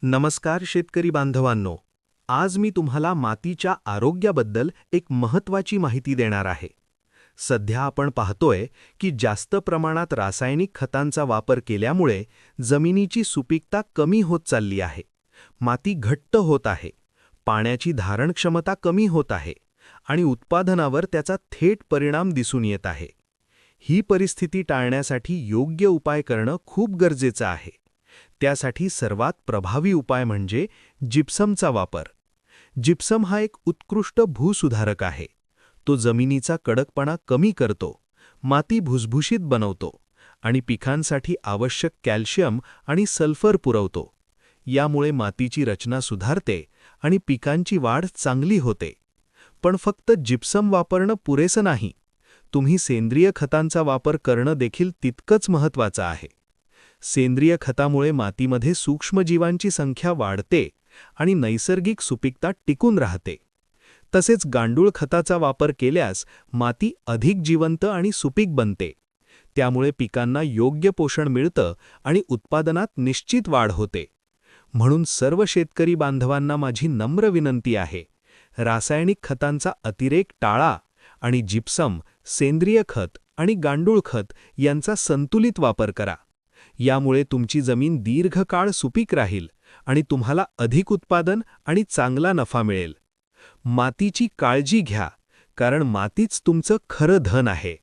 नमस्कार शेतकरी बांधवांनो. आज मी तुम्हाला मातीच्या आरोग्याबद्दल एक महत्त्वाची माहिती देणार आहे. सध्या आपण पाहतोय की जास्त प्रमाणात रासायनिक खतांचा वापर केल्यामुळे जमिनीची सुपीकता कमी होत चालली आहे. माती घट्ट होत आहे, पाण्याची धारण क्षमता कमी होत आहे आणि उत्पादनावर त्याचा थेट परिणाम दिसून येत आहे. ही परिस्थिती टाळण्यासाठी योग्य उपाय करणं खूप गरजेचं आहे. त्यासाठी सर्वात प्रभावी उपाय म्हणजे जिप्समचा वापर. जिप्सम हा एक उत्कृष्ट भूसुधारक आहे. तो जमिनीचा कडकपणा कमी करतो, माती भुसभुशीत बनवतो आणि पिकांसाठी आवश्यक कॅल्शियम आणि सल्फर पुरवतो. यामुळे मातीची रचना सुधारते आणि पिकांची वाढ चांगली होते. पण फक्त जिप्सम वापरणं पुरेसं नाही. तुम्ही सेंद्रिय खतांचा वापर करणं देखील तितकंच महत्त्वाचं आहे. सेंद्रिय खतामुळे मातीमध्ये सूक्ष्मजीवांची संख्या वाढते आणि नैसर्गिक सुपीकता टिकून राहते. तसेच गांडूळ खताचा वापर केल्यास माती अधिक जिवंत आणि सुपीक बनते. त्यामुळे पिकांना योग्य पोषण मिळतं आणि उत्पादनात निश्चित वाढ होते. म्हणून सर्व शेतकरी बांधवांना माझी नम्र विनंती आहे, रासायनिक खतांचा अतिरेक टाळा आणि जिप्सम, सेंद्रिय खत आणि गांडूळ खत यांचा संतुलित वापर करा. यामुळे तुमची जमीन दीर्घकाळ सुपीक राहील आणि तुम्हाला अधिक उत्पादन आणि चांगला नफा मिळेल. मातीची काळजी घ्या, कारण मातीच तुमचं खरं धन आहे.